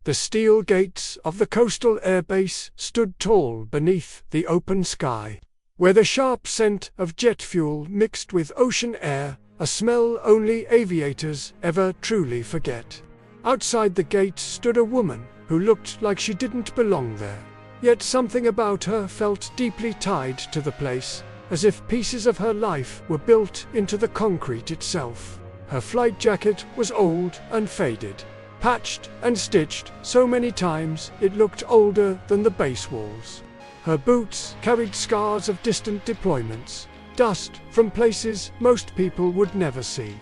The steel gates of the coastal airbase stood tall beneath the open sky, where the sharp scent of jet fuel mixed with ocean air, a smell only aviators ever truly forget. Outside the gate stood a woman who looked like she didn't belong there. Yet something about her felt deeply tied to the place, as if pieces of her life were built into the concrete itself. Her flight jacket was old and faded, patched and stitched so many times it looked older than the base walls. Her boots carried scars of distant deployments, dust from places most people would never see.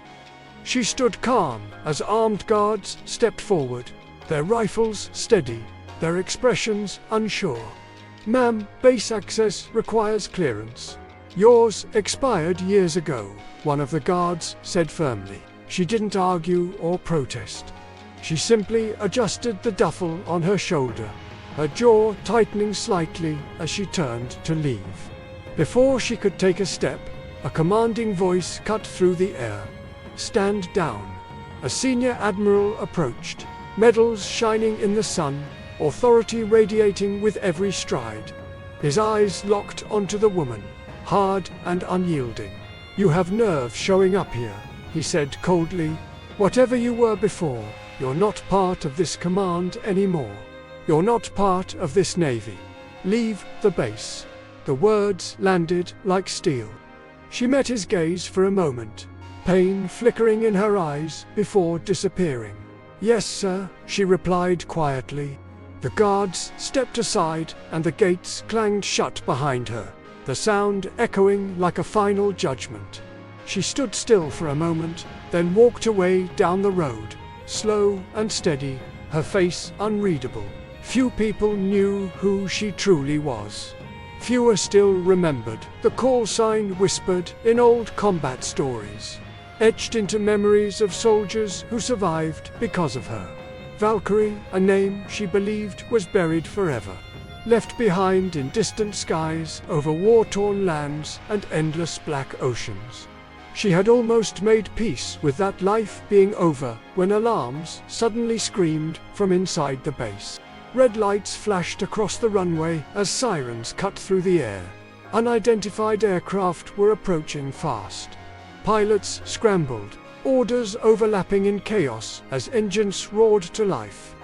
She stood calm as armed guards stepped forward, their rifles steady, their expressions unsure. "Ma'am, base access requires clearance. Yours expired years ago," one of the guards said firmly. She didn't argue or protest. She simply adjusted the duffel on her shoulder, her jaw tightening slightly as she turned to leave. Before she could take a step, a commanding voice cut through the air. "Stand down." A senior admiral approached, medals shining in the sun, authority radiating with every stride. His eyes locked onto the woman, hard and unyielding. "You have nerve showing up here," he said coldly. "Whatever you were before, you're not part of this command anymore. You're not part of this navy. Leave the base." The words landed like steel. She met his gaze for a moment, pain flickering in her eyes before disappearing. "Yes, sir," she replied quietly. The guards stepped aside and the gates clanged shut behind her, the sound echoing like a final judgment. She stood still for a moment, then walked away down the road, slow and steady, her face unreadable. Few people knew who she truly was. Fewer still remembered the call sign whispered in old combat stories, etched into memories of soldiers who survived because of her. Valkyrie, a name she believed was buried forever, left behind in distant skies over war-torn lands and endless black oceans. She had almost made peace with that life being over when alarms suddenly screamed from inside the base. Red lights flashed across the runway as sirens cut through the air. Unidentified aircraft were approaching fast. Pilots scrambled, orders overlapping in chaos as engines roared to life.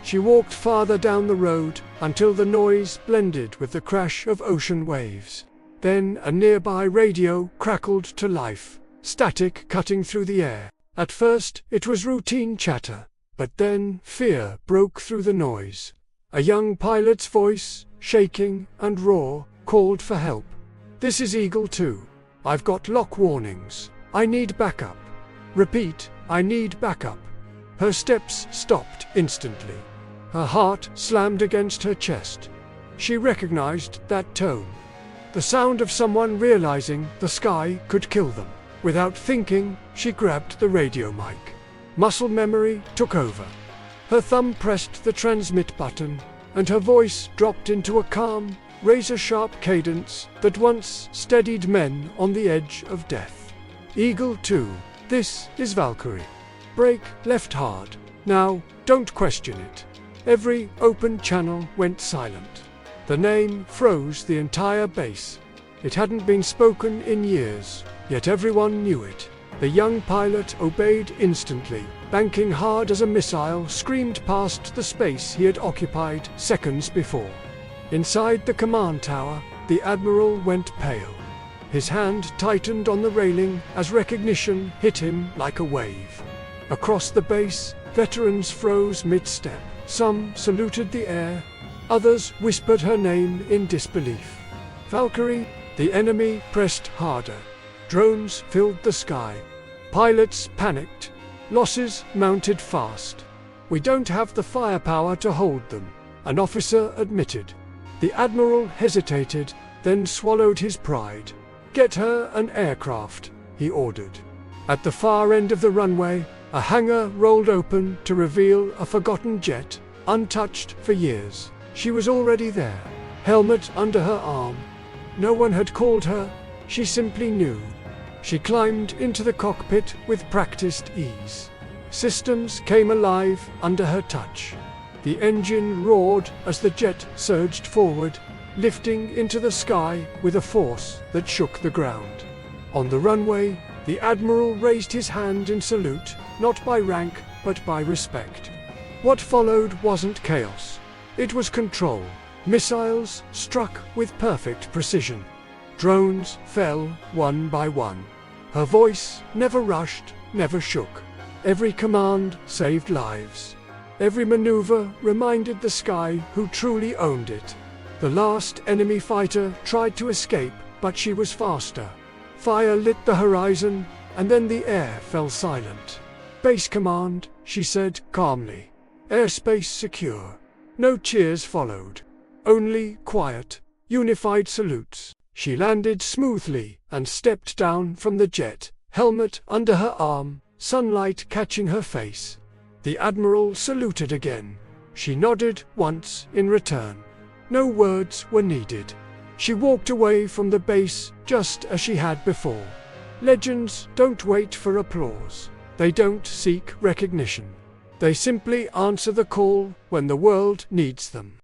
She walked farther down the road until the noise blended with the crash of ocean waves. Then a nearby radio crackled to life, static cutting through the air. At first it was routine chatter, but then fear broke through the noise. A young pilot's voice, shaking and raw, called for help. "This is Eagle 2. I've got lock warnings. I need backup. Repeat, I need backup." Her steps stopped instantly. Her heart slammed against her chest. She recognized that tone. The sound of someone realizing the sky could kill them. Without thinking, she grabbed the radio mic. Muscle memory took over. Her thumb pressed the transmit button, and her voice dropped into a calm, razor-sharp cadence that once steadied men on the edge of death. "Eagle 2, this is Valkyrie. Brake left hard. Now, don't question it." Every open channel went silent. The name froze the entire base. It hadn't been spoken in years, yet everyone knew it. The young pilot obeyed instantly, banking hard as a missile screamed past the space he had occupied seconds before. Inside the command tower, the admiral went pale. His hand tightened on the railing as recognition hit him like a wave. Across the base, veterans froze mid-step. Some saluted the air, others whispered her name in disbelief. Valkyrie, the enemy pressed harder. Drones filled the sky. Pilots panicked. Losses mounted fast. "We don't have the firepower to hold them," an officer admitted. The admiral hesitated, then swallowed his pride. "Get her an aircraft," he ordered. At the far end of the runway, a hangar rolled open to reveal a forgotten jet, untouched for years. She was already there, helmet under her arm. No one had called her, she simply knew. She climbed into the cockpit with practiced ease. Systems came alive under her touch. The engine roared as the jet surged forward, lifting into the sky with a force that shook the ground. On the runway, the Admiral raised his hand in salute, not by rank, but by respect. What followed wasn't chaos. It was control. Missiles struck with perfect precision. Drones fell one by one. Her voice never rushed, never shook. Every command saved lives. Every maneuver reminded the sky who truly owned it. The last enemy fighter tried to escape, but she was faster. Fire lit the horizon, and then the air fell silent. "Base command," she said calmly. "Airspace secure." No cheers followed. Only quiet, unified salutes. She landed smoothly and stepped down from the jet, helmet under her arm, sunlight catching her face. The Admiral saluted again. She nodded once in return. No words were needed. She walked away from the base just as she had before. Legends don't wait for applause. They don't seek recognition. They simply answer the call when the world needs them.